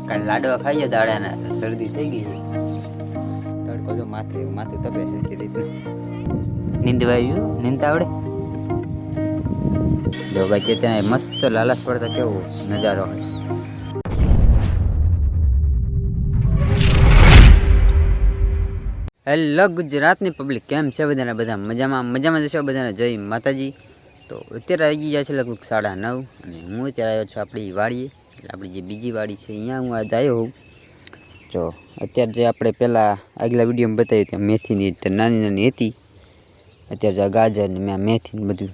કાલ લાડવા ખાઈ ગયા દાડાના શરદી થઈ ગઈ છે. તડકો જો માથું તપે સરખી રીતના. નીંદવા આવ્યું, નીંદતા આવડે? જો ભાઈ ત્યાં મસ્ત લાલાશ પડતા કેવો નજારો હોય. હેલો ગુજરાતની પબ્લિક, કેમ છે બધાના? બધા મજામાં જશો બધાને. જય માતાજી. તો અત્યારે આવી ગયા છે લગભગ 9:30 અને હું અત્યારે આવ્યો છું આપણી વાડીએ. એટલે આપણી જે બીજી વાડી છે અહીંયા હું આજ આવ્યો હોઉં. જો અત્યારે જે આપણે પહેલાં આગલા વિડીયોમાં બતાવી ત્યાં મેથીની નાની હતી, અત્યારે જો ગાજર ને મેથી ને બધું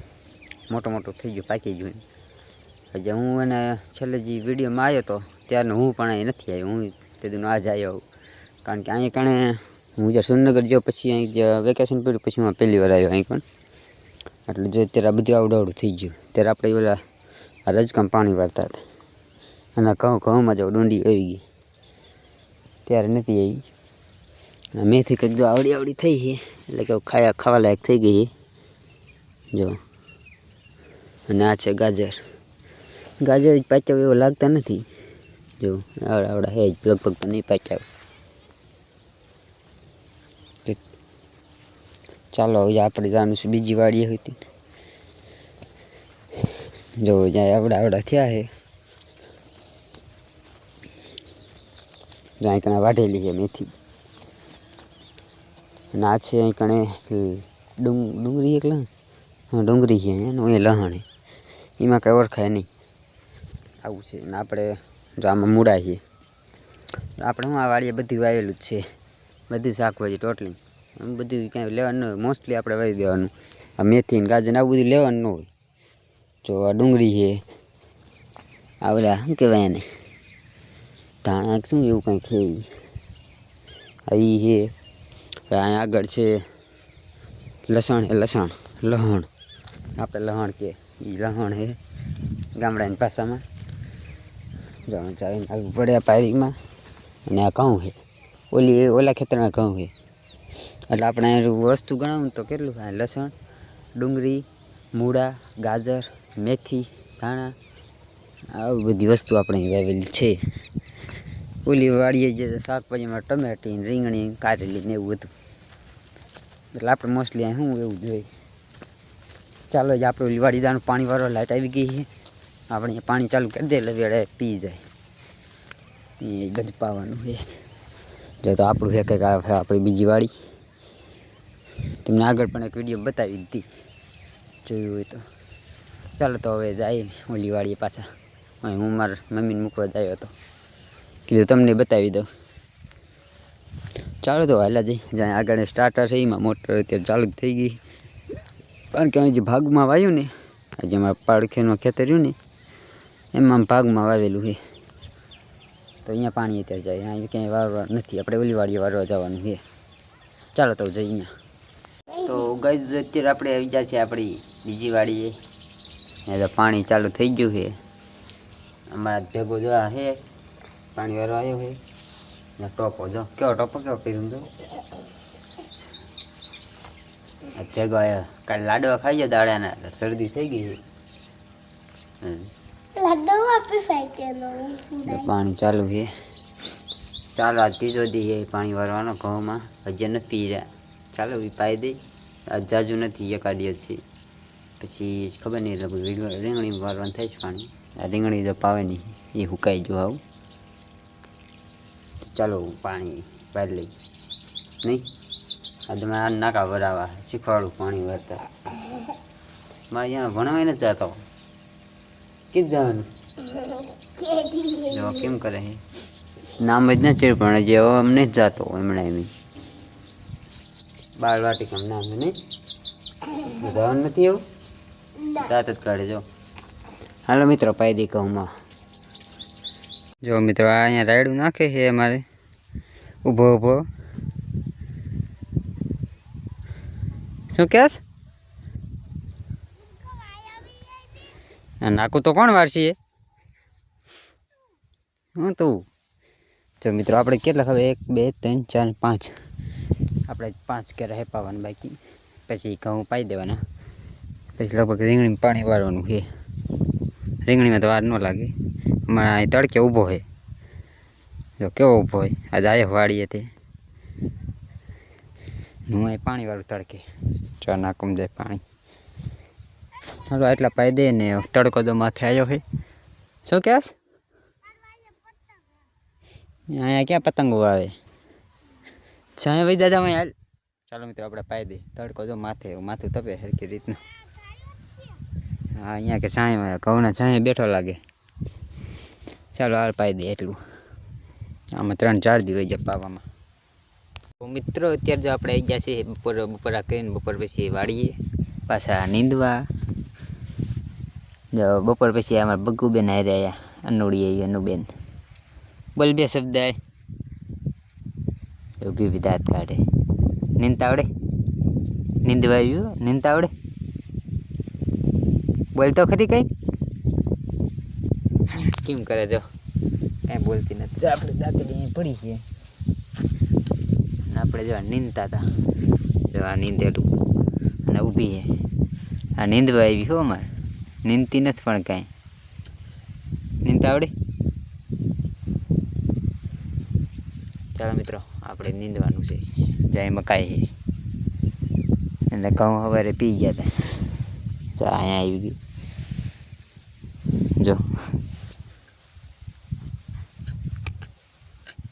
મોટું થઈ ગયું, પાકી ગયું. હજી હું એને છેલ્લે જે વિડીયોમાં આવ્યો હતો ત્યારનો હું પણ અહીં નથી આવ્યો. હું તે દિન આજ આવ્યો, કારણ કે અહીંયા કણે હું જ્યારે સુરનગર ગયો પછી અહીં જે વેકેશન પડ્યું પછી હું પહેલી વાર આવ્યો અહીં પણ. એટલે જો અત્યારે આ બધું આવડું થઈ ગયું. ત્યારે આપણે ઓલા આ રજકામ પાણી વાળતા હતા અને ઘઉંમાં જો ડુંડી આવી ગઈ, ત્યારે નથી આવી. અને મેથી કંઈક જો આવડી થઈ છે, એટલે કે ખાવા લાયક થઈ ગઈ છે જો. અને આ છે ગાજર પાચ્યા એવો લાગતા નથી. જો આવડા હે જ, લગભગ તો નહીં પાચ્યા. ચાલો હવે આપણે જવાનું છે બીજી વાડીએ હતી. જો જ્યાં આવડા થયા છે, જ્યાં કણે વાઢેલી છે મેથી. અને આ છે અહીં કણે ડુંગળી એકલા. હા, ડુંગળી છે અહીંયા, એ લહણ એમાં કંઈ ઓળખાય નહીં. આવું છે. ને આપણે જો આમાં મૂળા છે. આપણે હું આ વાડીએ બધું વાવેલું જ છે, બધું શાકભાજી ટોટલી બધું ક્યાંય લેવાનું ન હોય. મોસ્ટલી આપણે વાવી દેવાનું. આ મેથી ને ગાજર આવું બધું લેવાનું ન હોય. જો આ ડુંગળી છે, આ ઓલા શું કહેવાય એને, ધાણા શું એવું કંઈક છે આ એ છે. અહીંયા આગળ છે લસણ આપણે લહણ કે એ લહણ છે ગામડાની ભાષામાં. જો ચાવીને આગળ પડે આ પાયરીમાં. અને આ ઘઉં છે, ઓલા ખેતરમાં ઘઉં છે. એટલે આપણે વસ્તુ ગણાવું તો કેટલું થાય? લસણ, ડુંગળી, મૂળા, ગાજર, મેથી, ધાણા, આવી બધી વસ્તુ આપણે વાવેલી છે. ઓલી વાડીએ જે શાકભાજીમાં ટમેટી, રીંગણી, કારેલી ને એવું બધું. એટલે આપણે મોસ્ટલી અહીં શું એવું જોઈએ. ચાલો જ આપણે ઓલી વાડી દાનું પાણી વાળવા લાઈટ આવી ગઈ છે. આપણે અહીંયા પાણી ચાલુ કરી દે એટલે વેળે પી જાય. એ બધું પાવાનું છે. જો તો આપણું છે કંઈક આવે આપણી બીજી વાડી. તમને આગળ પણ એક વિડીયો બતાવી દીધી, જોયું હોય તો. ચાલો તો હવે જાય ઓલી વાડીએ પાછા. હું મારા મમ્મીને મૂકવા જ આવ્યો હતો, કીધું તમને બતાવી દઉં. ચાલો તો હાલા જઈ જ્યાં આગળ સ્ટાર્ટર છે એમાં મોટર અત્યારે ચાલુ જ થઈ ગઈ. કારણ કે અહીં જે ભાગમાં વાવ્યું ને, આજે અમારા પાડખેનું ખેતર રહ્યું ને એમાં ભાગમાં વાવેલું છે. તો અહીંયા પાણી અત્યારે જાય, અહીંયા ક્યાંય વારવા નથી. આપણે ઓલી વાડીએ વારવા જવાનું છે. ચાલો તો જઈ અહીંયા. તો ગાઈઝ અત્યારે આપણે આવી ગયા છે આપણી બીજી વાડીએ. એટલે પાણી ચાલુ થઈ ગયું છે. અમારા ભેગો જો છે પાણી વાળો આવ્યો છે. ટોપો જો કેવો પહેર્યું તો ભેગો આવ્યો. કાલે લાડવા ખાઈ ગયા દાડાના શરદી થઈ ગઈ છે. પાણી ચાલુ છે. ચાલો આજ ત્રીજો દી છે પાણી વાળવાનો ઘઉંમાં. હજી નથી પી રહ્યા. ચાલો એ પાઈ દઈ. આજ જાજુ નથી, એકાદી છે. પછી ખબર નહીં, લગભગ રીંગણી વાળવાનું થાય છે પાણી. આ રીંગણી તો પાવે નહીં, એ સુકાઈ જો આવું. ચાલો પાણી વાળી લઈ નહીં. આ તમે આ નાકા ભરાવા શીખવાડું પાણી વાળતા. મારે અહીંયા ભણવાય નથી જતો. કીધું જવાનું જો કેમ કરે છે, નામ જ નથી પણ હજી હવે અમ નથી જતો. હમણાં એમ બાળ વાટિકામાં નામ નહીં જવાનું નથી. એવું દાંત જ કાઢે. જો હાલો મિત્રો પાઈ દઈ ઘઉંમાં. જો મિત્રો આ અહીંયા રાયડું નાખે છે અમારે ઊભો. શું કહેશ? નાખું તો કોણ વારસી? હું તું. જો મિત્રો આપણે કેટલા ખબર 1 2 3 4 5 આપણે 5 કેરા હેપાવાનું બાકી. પછી ઘઉં પાઈ દેવાના. પછી લગભગ રીંગણીમાં પાણી વાળવાનું છે. રીંગણીમાં તો વાર ન લાગે. અમારે અહીં તડકે ઊભો છે જો કેવો ઊભો હોય આજે આયો વાડીએ તે હું અહીં પાણીવાળું તડકે જો નાખું જાય પાણી. હાલો એટલા પાઈ દે ને તડકો તો માથે આવ્યો છે. શું કહેશ? અહીંયા ક્યાં પતંગો આવે? છાંય વહી દાદા હાલ. ચાલો મિત્રો આપણે પાઈ દે તડકો જો માથે માથું તપે સરખી રીતનું. હા અહીંયા કે છાંય ઘઉંના છાંય બેઠો લાગે. ચાલો હાલ પાઈ દે એટલું. આમાં 3-4 દિવસ જાય પાવામાં. તો મિત્રો અત્યારે જો આપણે આવી ગયા છીએ બપોરા કરીને બપોર પછી વાળીએ પાછા નીંદવા. જો બપોર પછી અમારા બગ્ગુબેન હારે આવ્યા અનુડી આવી અનુબેન. બોલ 2 શબ્દ ઊભી ઊભી દાંત કાઢે. નીંદતા આવડે? નીંદવા આવ્યું નીંદતા આવડે? બોલતો ખરી કઈ? કેમ કરે જો કાંઈ બોલતી નથી. આપણે દાંતડી પડી છે આપણે જો નીંદતા હતા. જો આ નીંદેલું અને ઊભી છે. આ નીંદવા આવી હો અમારે. નીંદતી નથી પણ કાંઈ. નીંદતા આવડે? ચાલો મિત્રો આપણે નીંદવાનું છે. જાય મકાઈ છે એટલે ઘઉં સવારે પી ગયા હતા. જો અહીંયા આવી ગયું. જો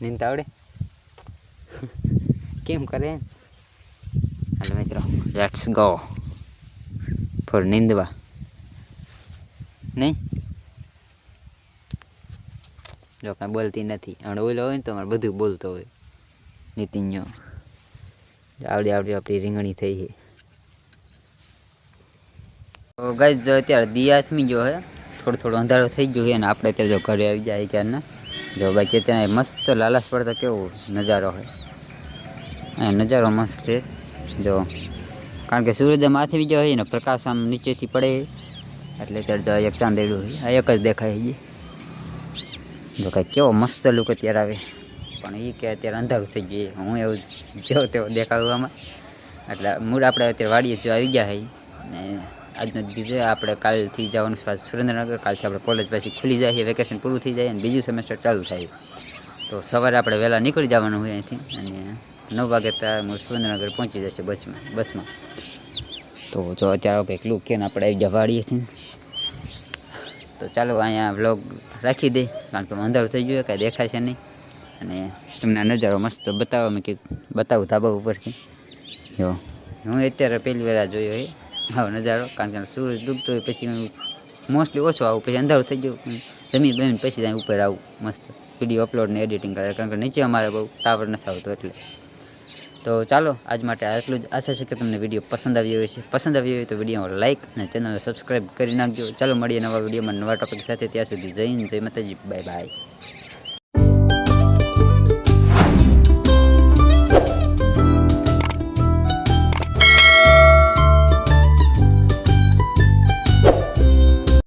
નીંદતા આવડે? કેમ કરે? હાલો મિત્રો લેટ્સ ગો ફોર નીંદવા. નહીં જો કાંઈ બોલતી નથી. હમણાં ઓલો હોય ને તો અમારે બધું બોલતો હોય. નીતિનનો આવડી આપણી રીંગણી થઈ છે. તો ગાઈસ જો અત્યારે દિયાથમી જો હે થોડું અંધારો થઈ ગયો છે અને આપણે અત્યારે જો ઘરે આવી જાય ક્યારના. જો બાકી ત્યાં મસ્ત લાલાશ પડતો કેવો નજારો છે. અહીંયા નજારો મસ્ત છે જો કારણ કે સૂરજ માથે બી જો હોય ને પ્રકાશ આમ નીચેથી પડે એટલે અત્યારે જો એક ચાંદેડું હોય આ એક જ દેખાય છે. જો કાંઈ કેવો મસ્ત લુક અત્યારે આવે પણ એ કે અત્યારે અંધારું થઈ ગયું. હું એવું જેવો તેવો દેખાડું આમાં એટલે મૂળ આપણે અત્યારે વાડીએ જો આવી ગયા છે ને આજનો દિવસ આપણે કાલથી જવાનું સુરેન્દ્રનગર. કાલથી આપણે કોલેજ પાછી ખુલી જાય વેકેશન પૂરું થઈ જાય અને બીજું સેમેસ્ટર ચાલુ થાય. તો સવારે આપણે વહેલા નીકળી જવાનું હોય અહીંથી અને 9 વાગે ત્યાં સુરેન્દ્રનગર પહોંચી જશે બસમાં. તો જો અત્યારે કંઈક લુક કે આપણે આવી ગયા વાડીએથી. તો ચાલો અહીંયા વ્લોગ રાખી દે કારણ કે અંધારું થઈ ગયું કાંઈ દેખાય છે નહીં અને તમને નજારો મસ્ત બતાવવા મેં કીધું બતાવું ધાબા ઉપરથી. જો હું અત્યારે પહેલી વાર જોયો એ આવો નજારો કારણ કે સૂરજ ડૂબતો હોય પછી હું મોસ્ટલી ઓછો આવું પછી અંધારું થઈ ગયું જમીન બમીન પછી ત્યાં ઉપર આવું મસ્ત વિડીયો અપલોડ ને એડિટિંગ કરે કારણ કે નીચે અમારે બહુ ટાવર નથી આવતો એટલે. તો ચાલો આજ માટે આટલું જ. આશા છે કે તમને વિડીયો પસંદ આવ્યો હશે. પસંદ આવ્યો હોય તો વિડીયોમાં લાઇક અને ચેનલને સબસ્ક્રાઈબ કરી નાખજો. ચાલો મળીએ નવા વિડીયોમાં નવા ટોપિક સાથે. ત્યાં સુધી જય હિન્દ જય માતાજી બાય બાય.